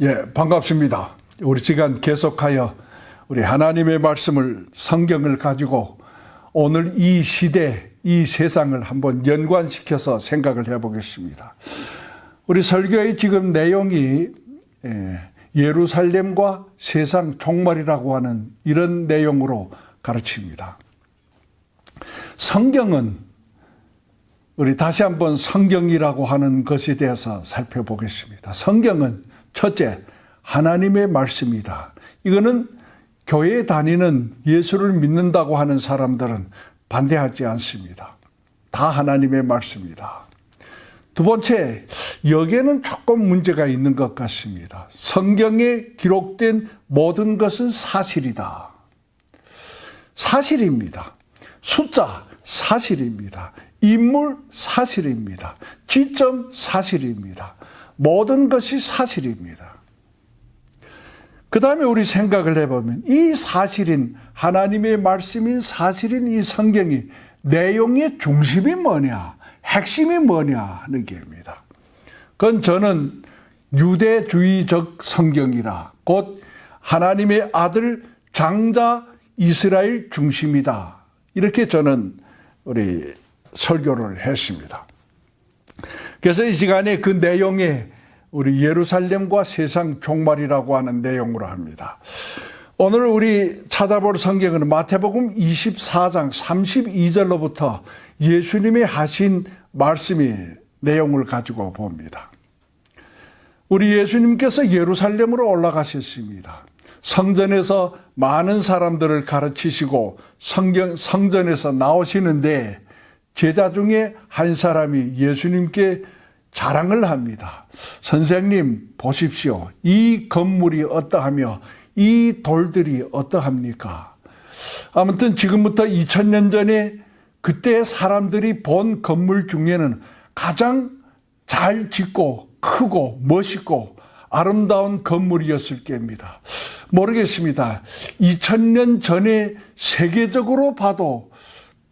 예, 반갑습니다. 우리 시간 계속하여 우리 하나님의 말씀을 성경을 가지고 오늘 이 시대, 이 세상을 한번 연관시켜서 생각을 해보겠습니다. 우리 설교의 지금 내용이 예루살렘과 세상 종말이라고 하는 이런 내용으로 가르칩니다. 성경은 우리 다시 한번 성경이라고 하는 것에 대해서 살펴보겠습니다. 성경은 첫째, 하나님의 말씀이다. 이거는 교회에 다니는 예수를 믿는다고 하는 사람들은 반대하지 않습니다. 다 하나님의 말씀이다. 두 번째, 여기에는 조금 문제가 있는 것 같습니다. 성경에 기록된 모든 것은 사실이다. 사실입니다. 숫자 사실입니다. 인물 사실입니다. 지점 사실입니다. 모든 것이 사실입니다. 그 다음에 우리 생각을 해보면 이 사실인 하나님의 말씀인 사실인 이 성경이 내용의 중심이 뭐냐, 핵심이 뭐냐 하는 게입니다. 그건 저는 유대주의적 성경이라 곧 하나님의 아들 장자 이스라엘 중심이다. 이렇게 저는 우리 설교를 했습니다. 그래서 이 시간에 그 내용에 우리 예루살렘과 세상 종말이라고 하는 내용으로 합니다. 오늘 우리 찾아볼 성경은 마태복음 24장 32절로부터 예수님이 하신 말씀이 내용을 가지고 봅니다. 우리 예수님께서 예루살렘으로 올라가셨습니다. 성전에서 많은 사람들을 가르치시고 성전에서 나오시는데 제자 중에 한 사람이 예수님께 자랑을 합니다. 선생님 보십시오. 이 건물이 어떠하며 이 돌들이 어떠합니까? 아무튼 지금부터 2000년 전에 그때 사람들이 본 건물 중에는 가장 잘 짓고 크고 멋있고 아름다운 건물이었을 겁니다. 모르겠습니다. 2000년 전에 세계적으로 봐도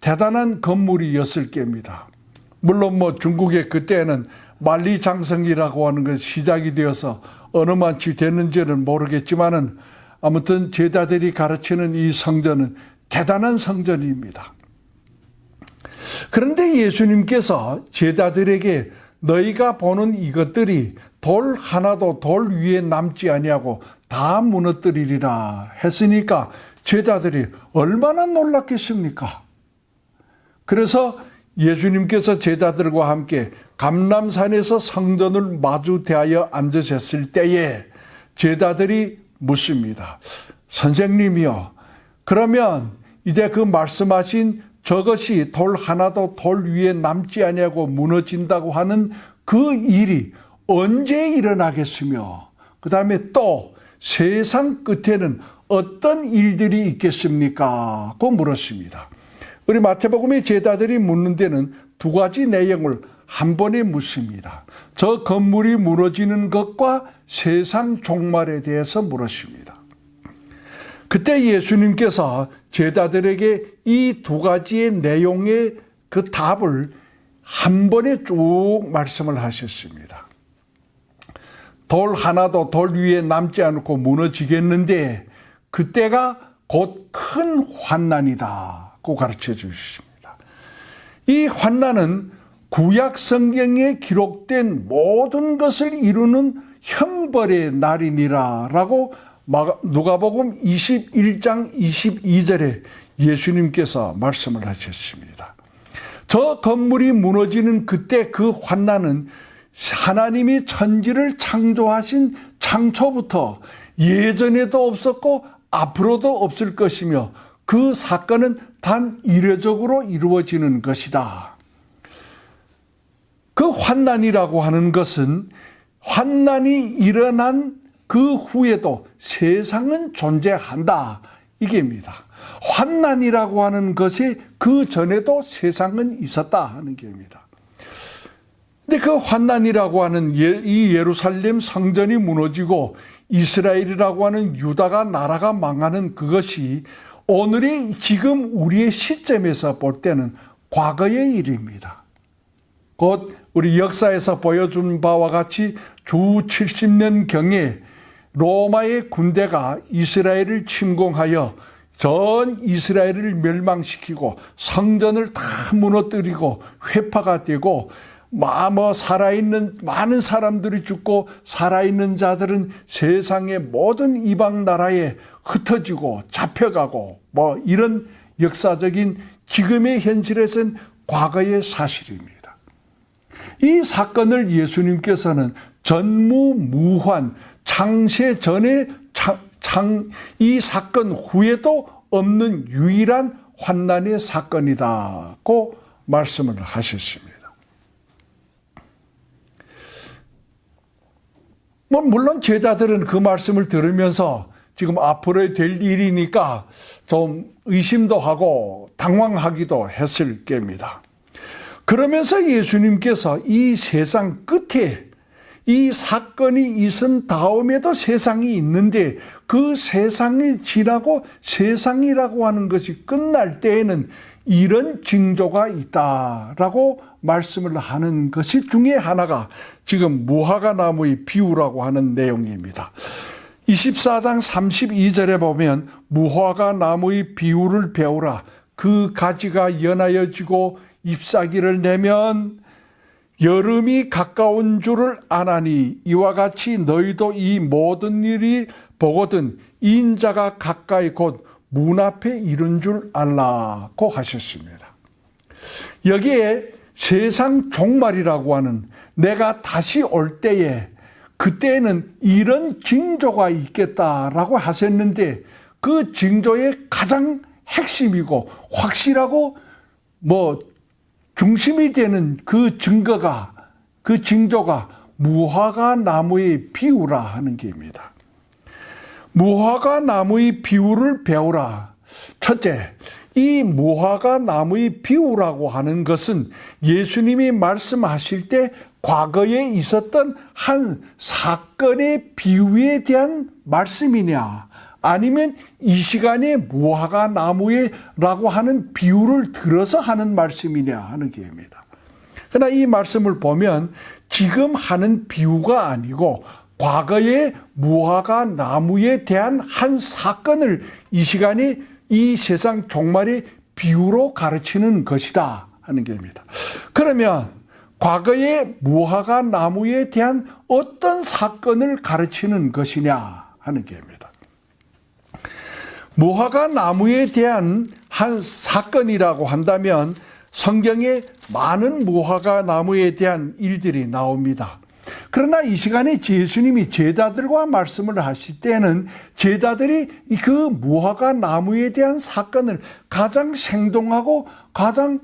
대단한 건물이었을 겁니다. 물론 중국의 그때는 만리장성이라고 하는 것이 시작이 되어서 어느 만치 됐는지는 모르겠지만은 아무튼 제자들이 가르치는 이 성전은 대단한 성전입니다. 그런데 예수님께서 제자들에게 너희가 보는 이것들이 돌 하나도 돌 위에 남지 아니하고 다 무너뜨리리라 했으니까 제자들이 얼마나 놀랐겠습니까? 그래서 예수님께서 제자들과 함께 감람산에서 성전을 마주 대하여 앉으셨을 때에 제자들이 묻습니다. 선생님이요, 그러면 이제 그 말씀하신 저것이 돌 하나도 돌 위에 남지 아니하고 무너진다고 하는 그 일이 언제 일어나겠으며 그 다음에 또 세상 끝에는 어떤 일들이 있겠습니까? 고 물었습니다. 우리 마태복음의 제자들이 묻는 데는 두 가지 내용을 한 번에 묻습니다. 저 건물이 무너지는 것과 세상 종말에 대해서 물었습니다. 그때 예수님께서 제자들에게 이 두 가지의 내용의 그 답을 한 번에 쭉 말씀을 하셨습니다. 돌 하나도 돌 위에 남지 않고 무너지겠는데 그때가 곧 큰 환난이다. 가르쳐 주십니다. 이 환난은 구약 성경에 기록된 모든 것을 이루는 형벌의 날이니라라고 누가복음 21장 22절에 예수님께서 말씀을 하셨습니다. 저 건물이 무너지는 그때 그 환난은 하나님이 천지를 창조하신 창초부터 예전에도 없었고 앞으로도 없을 것이며 그 사건은 단 이례적으로 이루어지는 것이다. 그 환난이라고 하는 것은 환난이 일어난 그 후에도 세상은 존재한다. 이게입니다. 환난이라고 하는 것이 그 전에도 세상은 있었다 하는 게입니다. 근데 그 환난이라고 하는 이 예루살렘 성전이 무너지고 이스라엘이라고 하는 유다가 나라가 망하는 그것이 오늘이 지금 우리의 시점에서 볼 때는 과거의 일입니다. 곧 우리 역사에서 보여준 바와 같이 주 70년경에 로마의 군대가 이스라엘을 침공하여 전 이스라엘을 멸망시키고 성전을 다 무너뜨리고 회파가 되고 살아있는 많은 사람들이 죽고 살아있는 자들은 세상의 모든 이방 나라에 흩어지고 잡혀가고 이런 역사적인 지금의 현실에서는 과거의 사실입니다. 이 사건을 예수님께서는 전무후한 창세 전에 이 사건 후에도 없는 유일한 환난의 사건이다고 말씀을 하셨습니다. 물론 제자들은 그 말씀을 들으면서 지금 앞으로 될 일이니까 좀 의심도 하고 당황하기도 했을 겁니다. 그러면서 예수님께서 이 세상 끝에 이 사건이 있은 다음에도 세상이 있는데 그 세상이 지나고 세상이라고 하는 것이 끝날 때에는 이런 징조가 있다라고 말씀을 하는 것이 중에 하나가 지금 무화과 나무의 비유라고 하는 내용입니다. 24장 32절에 보면 무화과 나무의 비유를 배우라. 그 가지가 연하여지고 잎사귀를 내면 여름이 가까운 줄을 아나니 이와 같이 너희도 이 모든 일이 보거든 인자가 가까이 곧 문 앞에 이른 줄 알라고 하셨습니다. 여기에 세상 종말이라고 하는 내가 다시 올 때에 그때는 이런 징조가 있겠다라고 하셨는데 그 징조의 가장 핵심이고 확실하고 중심이 되는 그 징조가 무화과 나무의 비유라 하는 게입니다. 무화과 나무의 비유를 배우라. 첫째, 이 무화과 나무의 비유라고 하는 것은 예수님이 말씀하실 때 과거에 있었던 한 사건의 비유에 대한 말씀이냐, 아니면 이 시간에 무화과 나무에라고 하는 비유를 들어서 하는 말씀이냐 하는 게입니다. 그러나 이 말씀을 보면 지금 하는 비유가 아니고 과거의 무화과 나무에 대한 한 사건을 이 시간에 이 세상 종말의 비유로 가르치는 것이다 하는 게입니다. 그러면 과거의 무화과 나무에 대한 어떤 사건을 가르치는 것이냐 하는 게입니다. 무화과 나무에 대한 한 사건이라고 한다면 성경에 많은 무화과 나무에 대한 일들이 나옵니다. 그러나 이 시간에 예수님이 제자들과 말씀을 하실 때는 제자들이 그 무화과 나무에 대한 사건을 가장 생동하고 가장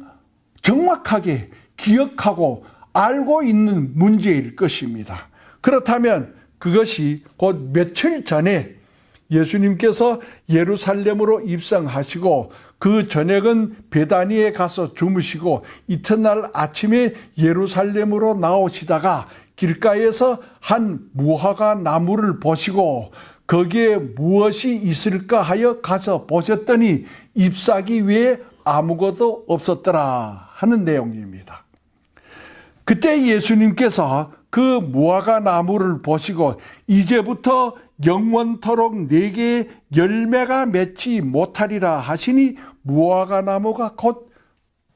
정확하게 기억하고 알고 있는 문제일 것입니다. 그렇다면 그것이 곧 며칠 전에 예수님께서 예루살렘으로 입성하시고 그 저녁은 베다니에 가서 주무시고 이튿날 아침에 예루살렘으로 나오시다가 길가에서 한 무화과 나무를 보시고 거기에 무엇이 있을까 하여 가서 보셨더니 잎사귀 외에 아무것도 없었더라 하는 내용입니다. 그때 예수님께서 그 무화과 나무를 보시고 이제부터 영원토록 내게 열매가 맺지 못하리라 하시니 무화과 나무가 곧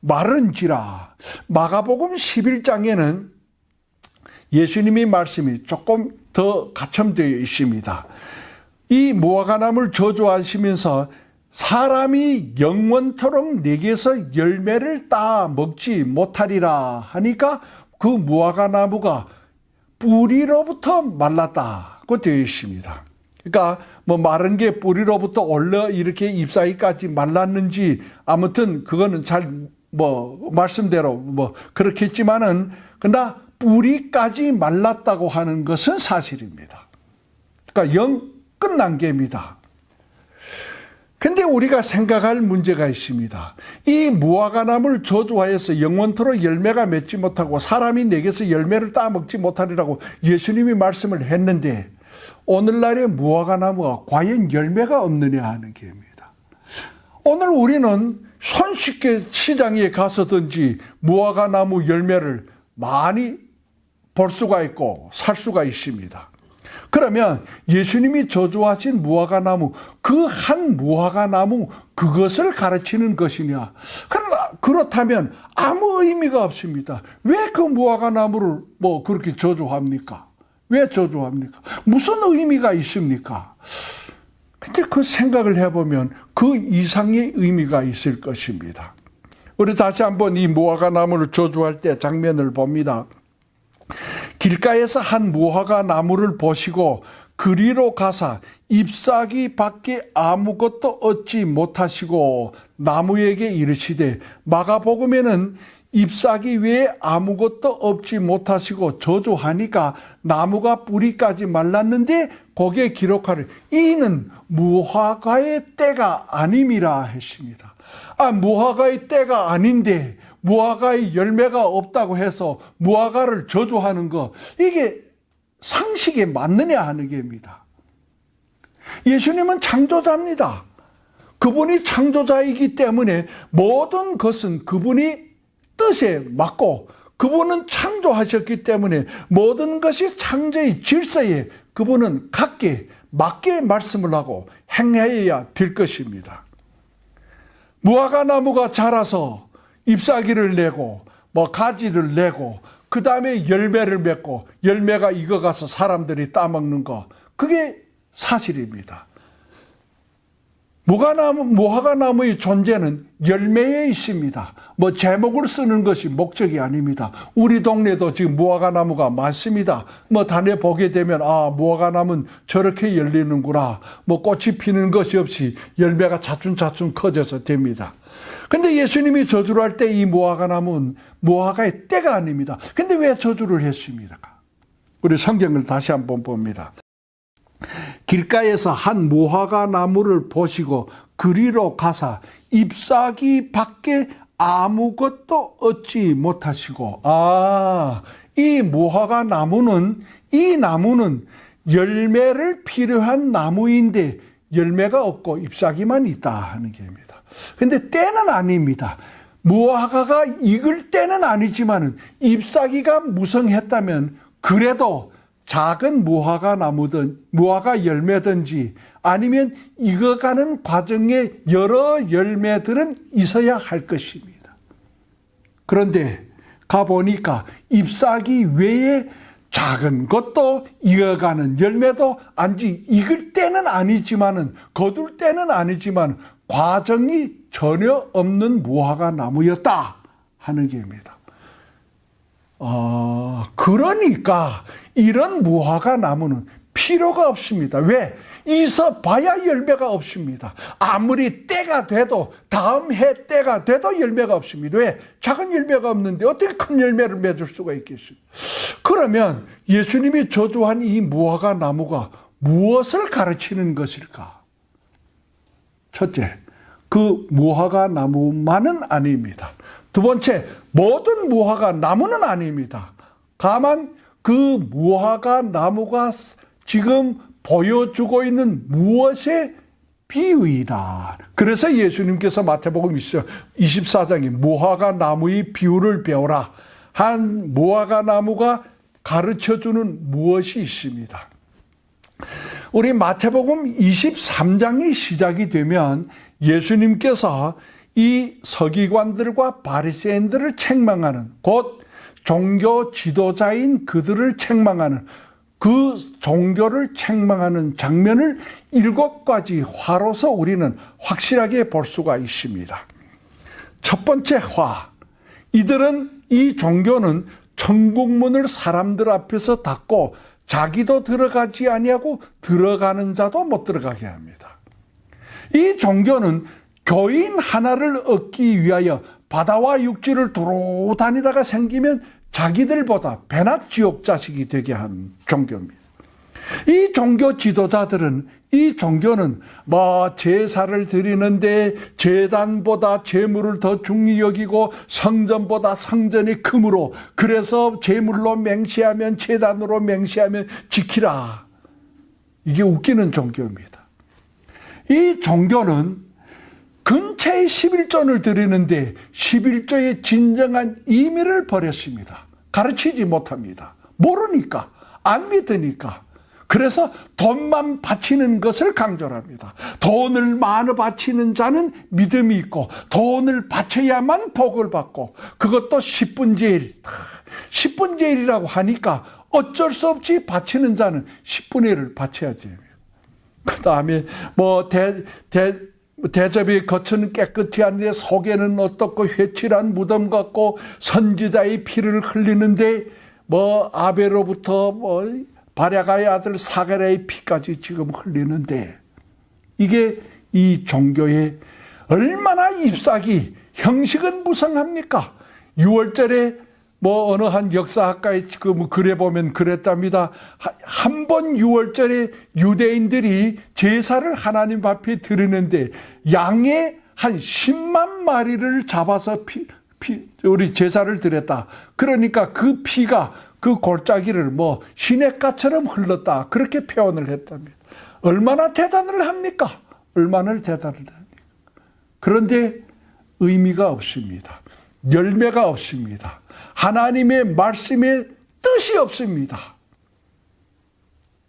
마른지라. 마가복음 11장에는 예수님의 말씀이 조금 더 갖춰져 있습니다. 이 무화과 나무를 저주하시면서 사람이 영원토록 내게서 열매를 따 먹지 못하리라 하니까 그 무화과 나무가 뿌리로부터 말랐다고 되어 있습니다. 그러니까 마른 게 뿌리로부터 올라 이렇게 잎사귀까지 말랐는지 아무튼 그거는 잘 말씀대로 그렇겠지만은 그러나 뿌리까지 말랐다고 하는 것은 사실입니다. 그러니까 영 끝난 게입니다. 근데 우리가 생각할 문제가 있습니다. 이 무화과 나무를 저주하여서 영원토록 열매가 맺지 못하고 사람이 내게서 열매를 따먹지 못하리라고 예수님이 말씀을 했는데 오늘날의 무화과 나무가 과연 열매가 없느냐 하는 게입니다. 오늘 우리는 손쉽게 시장에 가서든지 무화과 나무 열매를 많이 볼 수가 있고 살 수가 있습니다. 그러면 예수님이 저주하신 무화과나무, 그 한 무화과나무 그것을 가르치는 것이냐? 그렇다면 아무 의미가 없습니다. 왜 그 무화과나무를 그렇게 저주합니까? 왜 저주합니까? 무슨 의미가 있습니까? 근데 그 생각을 해보면 그 이상의 의미가 있을 것입니다. 우리 다시 한번 이 무화과나무를 저주할 때 장면을 봅니다. 길가에서 한 무화과나무를 보시고 그리로 가사 잎사귀 밖에 아무것도 얻지 못하시고 나무에게 이르시되, 마가복음에는 잎사귀 외에 아무것도 얻지 못하시고 저주하니까 나무가 뿌리까지 말랐는데 거기에 기록하를 이는 무화과의 때가 아님이라 했습니다. 무화과의 때가 아닌데 무화과의 열매가 없다고 해서 무화과를 저주하는 거, 이게 상식에 맞느냐 하는 게입니다. 예수님은 창조자입니다. 그분이 창조자이기 때문에 모든 것은 그분이 뜻에 맞고, 그분은 창조하셨기 때문에 모든 것이 창조의 질서에 그분은 맞게 말씀을 하고 행해야 될 것입니다. 무화과나무가 자라서 잎사귀를 내고 가지를 내고 그 다음에 열매를 맺고 열매가 익어가서 사람들이 따먹는 거, 그게 사실입니다. 무화과나무의 존재는 열매에 있습니다. 제목을 쓰는 것이 목적이 아닙니다. 우리 동네도 지금 무화과나무가 많습니다. 단에 보게 되면 무화과나무는 저렇게 열리는구나. 꽃이 피는 것이 없이 열매가 차츰차츰 커져서 됩니다. 근데 예수님이 저주를 할 때 이 무화과나무는 무화과의 때가 아닙니다. 근데 왜 저주를 했습니까? 우리 성경을 다시 한번 봅니다. 길가에서 한 무화과나무를 보시고 그리로 가사 잎사귀 밖에 아무것도 얻지 못하시고, 이 무화과나무는, 이 나무는 열매를 필요한 나무인데 열매가 없고 잎사귀만 있다 하는 게입니다. 근데 때는 아닙니다. 무화과가 익을 때는 아니지만 잎사귀가 무성했다면 그래도 작은 무화과 열매든지 아니면 익어가는 과정에 여러 열매들은 있어야 할 것입니다. 그런데 가보니까 잎사귀 외에 작은 것도 익어가는 열매도 아직 익을 때는 아니지만은 거둘 때는 아니지만 과정이 전혀 없는 무화과 나무였다 하는 게입니다. 그러니까 이런 무화과 나무는 필요가 없습니다. 왜? 있어 봐야 열매가 없습니다. 아무리 때가 돼도 다음 해 때가 돼도 열매가 없습니다. 왜? 작은 열매가 없는데 어떻게 큰 열매를 맺을 수가 있겠습니까? 그러면 예수님이 저주한 이 무화과 나무가 무엇을 가르치는 것일까? 첫째, 그 무화과 나무만은 아닙니다. 두 번째, 모든 무화과 나무는 아닙니다. 다만 그 무화과 나무가 지금 보여주고 있는 무엇의 비유이다. 그래서 예수님께서 마태복음 24장에 무화과 나무의 비유를 배우라. 한 무화과 나무가 가르쳐주는 무엇이 있습니다. 우리 마태복음 23장이 시작이 되면 예수님께서 이 서기관들과 바리새인들을 책망하는, 곧 종교 지도자인 그들을 책망하는, 그 종교를 책망하는 장면을 7가지 화로서 우리는 확실하게 볼 수가 있습니다. 첫 번째 화, 이들은, 이 종교는 천국문을 사람들 앞에서 닫고 자기도 들어가지 아니하고 들어가는 자도 못 들어가게 합니다. 이 종교는 교인 하나를 얻기 위하여 바다와 육지를 두루 다니다가 생기면 자기들보다 배나 지옥 자식이 되게 한 종교입니다. 이 종교 지도자들은, 이 종교는 제사를 드리는데 제단보다 제물을 더 중히 여기고 성전보다 성전이 크므로 그래서 제물로 맹세하면 제단으로 맹세하면 지키라. 이게 웃기는 종교입니다. 이 종교는 근처에 11조를 드리는데 11조의 진정한 의미를 버렸습니다. 가르치지 못합니다. 모르니까, 안 믿으니까. 그래서 돈만 바치는 것을 강조를 합니다. 돈을 많이 바치는 자는 믿음이 있고 돈을 바쳐야만 복을 받고 그것도 10분의 1. 10분의 1이라고 하니까 어쩔 수 없이 바치는 자는 10분의 1을 바쳐야 됩니다. 그 다음에 대접이 겉은 깨끗이 한데 속에는 어떻고 회칠한 무덤 같고 선지자의 피를 흘리는데 아벨로부터 바랴가의 아들 사가랴의 피까지 지금 흘리는데 이게 이 종교에 얼마나 잎사귀 형식은 무성합니까? 6월절에 어느 한 역사학가의 글에 보면 그랬답니다. 한 번 6월절에 유대인들이 제사를 하나님 앞에 드리는데 양의 한 10만 마리를 잡아서 우리 제사를 드렸다. 그러니까 그 피가 그 골짜기를 시냇가처럼 흘렀다. 그렇게 표현을 했답니다. 얼마나 대단을 합니까? 얼마나 대단을 합니까? 그런데 의미가 없습니다. 열매가 없습니다. 하나님의 말씀에 뜻이 없습니다.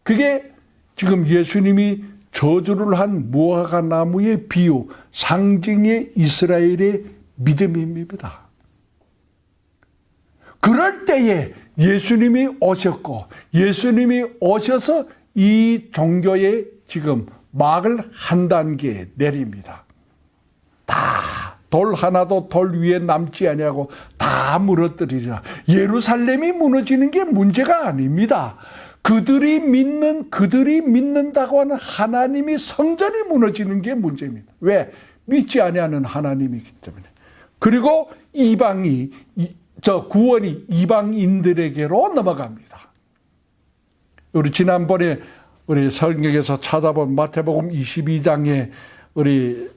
그게 지금 예수님이 저주를 한 무화과 나무의 비유, 상징의 이스라엘의 믿음입니다. 그럴 때에 예수님이 오셨고 예수님이 오셔서 이 종교에 지금 막을 한 단계 내립니다. 돌 하나도 돌 위에 남지 아니하고 다 무너뜨리리라. 예루살렘이 무너지는 게 문제가 아닙니다. 그들이 믿는다고 하는 하나님이 성전이 무너지는 게 문제입니다. 왜? 믿지 아니하는 하나님이기 때문에. 그리고 구원이 이방인들에게로 넘어갑니다. 우리 지난번에 우리 성경에서 찾아본 마태복음 22장에 우리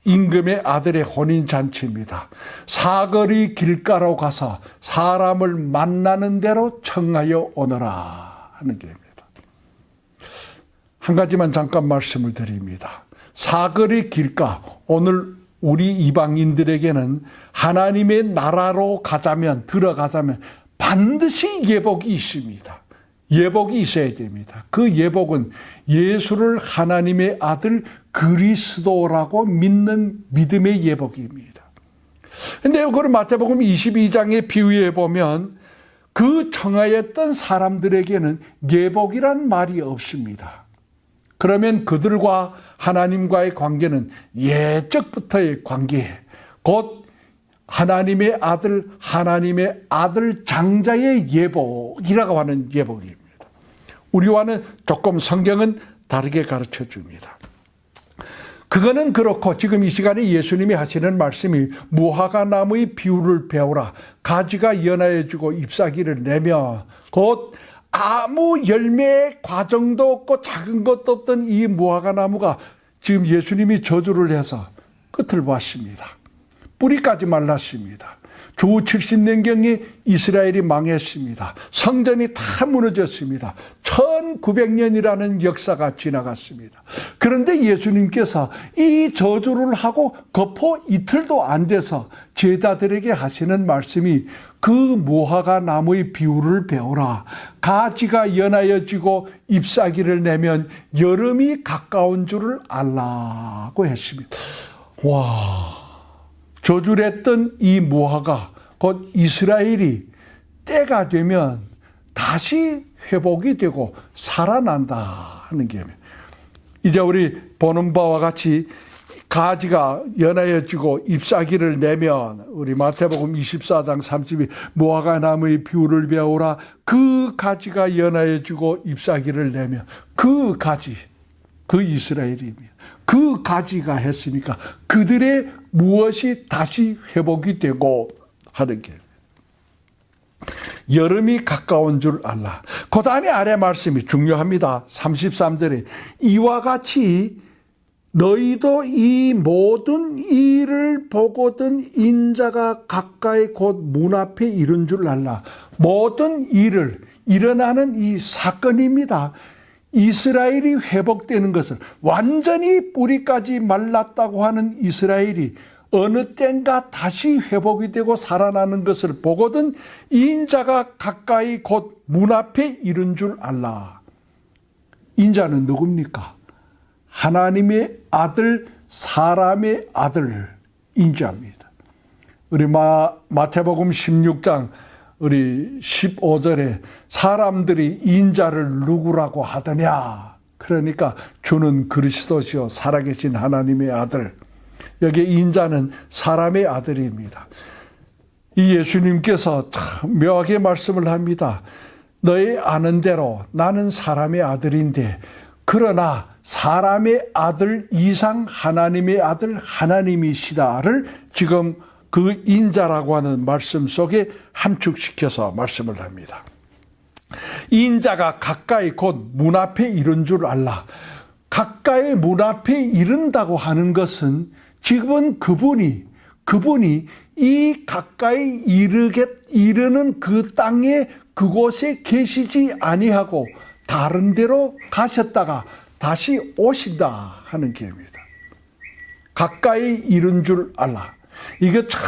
임금의 아들의 혼인잔치입니다. 사거리 길가로 가서 사람을 만나는 대로 청하여 오너라 하는 게입니다. 한 가지만 잠깐 말씀을 드립니다. 사거리 길가, 오늘 우리 이방인들에게는 하나님의 나라로 들어가자면 반드시 예복이 있습니다. 예복이 있어야 됩니다. 그 예복은 예수를 하나님의 아들 그리스도라고 믿는 믿음의 예복입니다. 그런데 그걸 마태복음 22장의 비유에 보면 그 청하였던 사람들에게는 예복이란 말이 없습니다. 그러면 그들과 하나님과의 관계는 예적부터의 관계, 곧 하나님의 아들 장자의 예복이라고 하는 예복입니다. 우리와는 조금 성경은 다르게 가르쳐 줍니다. 그거는 그렇고 지금 이 시간에 예수님이 하시는 말씀이 무화과 나무의 비유를 배우라. 가지가 연하여지고 잎사귀를 내며 곧 아무 열매의 과정도 없고 작은 것도 없던 이 무화과 나무가 지금 예수님이 저주를 해서 끝을 봤습니다. 뿌리까지 말랐습니다. 주 70년경에 이스라엘이 망했습니다. 성전이 다 무너졌습니다. 1900년이라는 역사가 지나갔습니다. 그런데 예수님께서 이 저주를 하고 거포 이틀도 안 돼서 제자들에게 하시는 말씀이 그 무화과 나무의 비유를 배우라. 가지가 연하여지고 잎사귀를 내면 여름이 가까운 줄을 알라고 했습니다. 와, 저주를 했던 이 무화과 곧 이스라엘이 때가 되면 다시 회복이 되고 살아난다 하는 게 이제 우리 보는 바와 같이 가지가 연하여지고 잎사귀를 내면 우리 마태복음 24장 30일 무화과 나무의 비유를 배우라. 그 가지가 연하여지고 잎사귀를 내면 그 가지, 그 이스라엘입니다. 그 가지가 했으니까 그들의 무엇이 다시 회복이 되고 하는 게 여름이 가까운 줄 알라. 그 다음에 아래 말씀이 중요합니다. 33절에 이와 같이 너희도 이 모든 일을 보거든 인자가 가까이 곧 문 앞에 이른 줄 알라. 모든 일을 일어나는 이 사건입니다. 이스라엘이 회복되는 것을 완전히 뿌리까지 말랐다고 하는 이스라엘이 어느 땐가 다시 회복이 되고 살아나는 것을 보거든 인자가 가까이 곧 문 앞에 이른 줄 알라. 인자는 누굽니까? 하나님의 아들, 사람의 아들 인자입니다. 우리 마태복음 16장 우리 15절에 사람들이 인자를 누구라고 하더냐? 그러니까 주는 그리스도시요 살아계신 하나님의 아들. 여기 인자는 사람의 아들입니다. 이 예수님께서 참 묘하게 말씀을 합니다. 너희 아는 대로 나는 사람의 아들인데 그러나 사람의 아들 이상 하나님의 아들 하나님이시다를 지금 그 인자라고 하는 말씀 속에 함축시켜서 말씀을 합니다. 인자가 가까이 곧 문 앞에 이른 줄 알라. 가까이 문 앞에 이른다고 하는 것은 지금은 그분이 이 가까이 이르는 그 땅에 그곳에 계시지 아니하고 다른 데로 가셨다가 다시 오신다 하는 계획입니다. 가까이 이른 줄 알라. 이게 참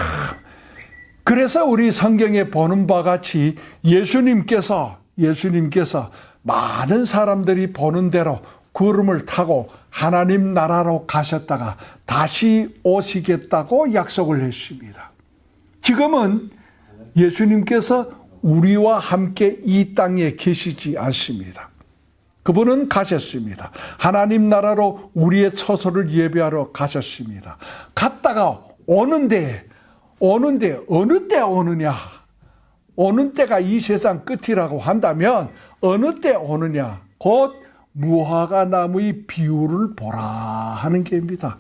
그래서 우리 성경에 보는 바와 같이 예수님께서 많은 사람들이 보는 대로 구름을 타고 하나님 나라로 가셨다가 다시 오시겠다고 약속을 했습니다. 지금은 예수님께서 우리와 함께 이 땅에 계시지 않습니다. 그분은 가셨습니다. 하나님 나라로 우리의 처소를 예배하러 가셨습니다. 갔다가 오는데 어느 때 오느냐? 오는 때가 이 세상 끝이라고 한다면 어느 때 오느냐? 곧 무화과 나무의 비율을 보라 하는 게입니다.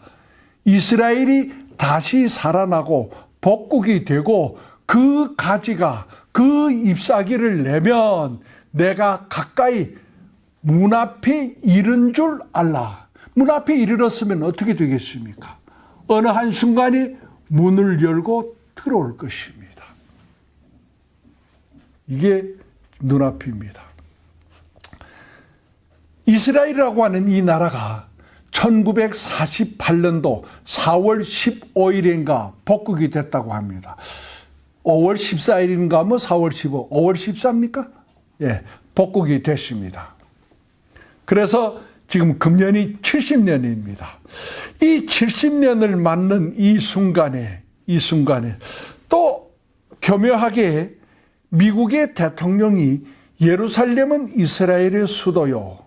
이스라엘이 다시 살아나고 복국이 되고 그 가지가 그 잎사귀를 내면 내가 가까이 문 앞에 이른 줄 알라. 문 앞에 이르렀으면 어떻게 되겠습니까? 어느 한순간에 문을 열고 들어올 것입니다. 이게 눈앞입니다. 이스라엘이라고 하는 이 나라가 1948년도 4월 15일인가 복국이 됐다고 합니다. 5월 14일인가 뭐 4월 15, 5월 14입니까? 예, 복국이 됐습니다. 그래서 지금 금년이 70년입니다. 이 70년을 맞는 이 순간에 또 교묘하게 미국의 대통령이 예루살렘은 이스라엘의 수도요.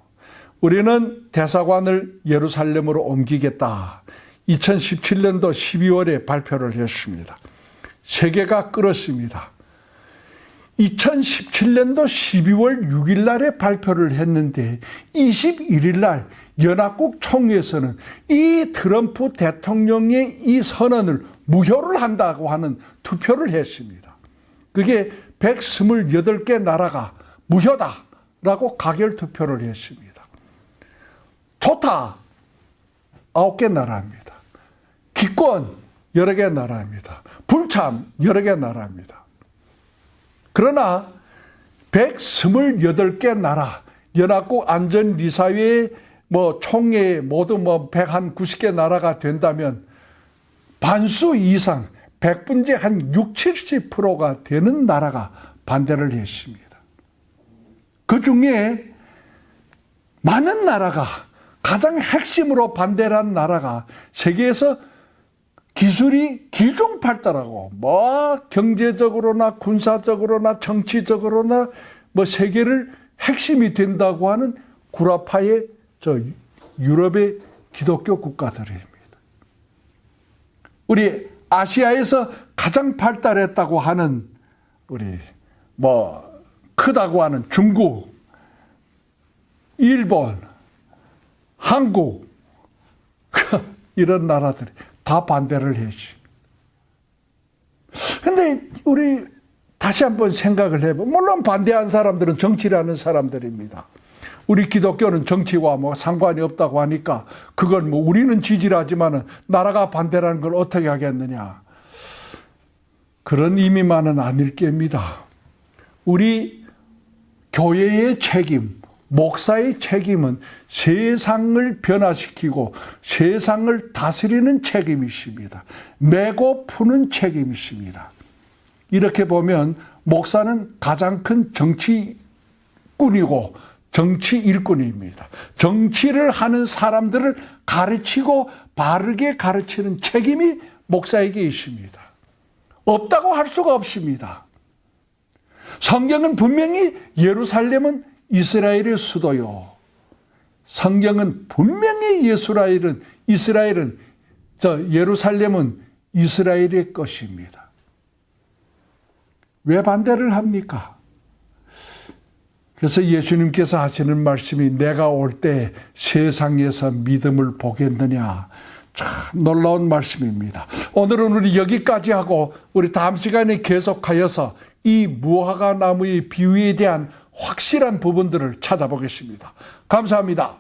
우리는 대사관을 예루살렘으로 옮기겠다. 2017년도 12월에 발표를 했습니다. 세계가 끌었습니다. 2017년도 12월 6일 날에 발표를 했는데 21일 날 연합국 총회에서는 이 트럼프 대통령의 이 선언을 무효를 한다고 하는 투표를 했습니다. 그게 128개 나라가 무효다라고 가결 투표를 했습니다. 좋다 9개 나라입니다. 기권 여러 개 나라입니다. 불참 여러 개 나라입니다. 그러나 128개 나라 연합국 안전이사회 총회 모두 190개 나라가 된다면 반수 이상 100분의 한 60, 70%가 되는 나라가 반대를 했습니다. 그 중에 많은 나라가 가장 핵심으로 반대를 한 나라가 세계에서 기술이 기종발달하고 경제적으로나 군사적으로나 정치적으로나 세계를 핵심이 된다고 하는 구라파의 유럽의 기독교 국가들입니다. 우리 아시아에서 가장 발달했다고 하는 우리 크다고 하는 중국, 일본, 한국 이런 나라들이 다 반대를 했지. 근데 우리 다시 한번 생각을 해보면 물론 반대한 사람들은 정치를 하는 사람들입니다. 우리 기독교는 정치와 상관이 없다고 하니까 그건 우리는 지지를 하지만 나라가 반대라는 걸 어떻게 하겠느냐. 그런 의미만은 아닐 겁니다. 우리 교회의 책임, 목사의 책임은 세상을 변화시키고 세상을 다스리는 책임이십니다. 메고 푸는 책임이십니다. 이렇게 보면 목사는 가장 큰 정치꾼이고 정치 일꾼입니다. 정치를 하는 사람들을 가르치고 바르게 가르치는 책임이 목사에게 있습니다. 없다고 할 수가 없습니다. 성경은 분명히 예루살렘은 이스라엘의 수도요. 성경은 분명히 예루살렘은 이스라엘의 것입니다. 왜 반대를 합니까? 그래서 예수님께서 하시는 말씀이 내가 올 때 세상에서 믿음을 보겠느냐. 참 놀라운 말씀입니다. 오늘은 우리 여기까지 하고 우리 다음 시간에 계속하여서 이 무화과 나무의 비유에 대한 확실한 부분들을 찾아보겠습니다. 감사합니다.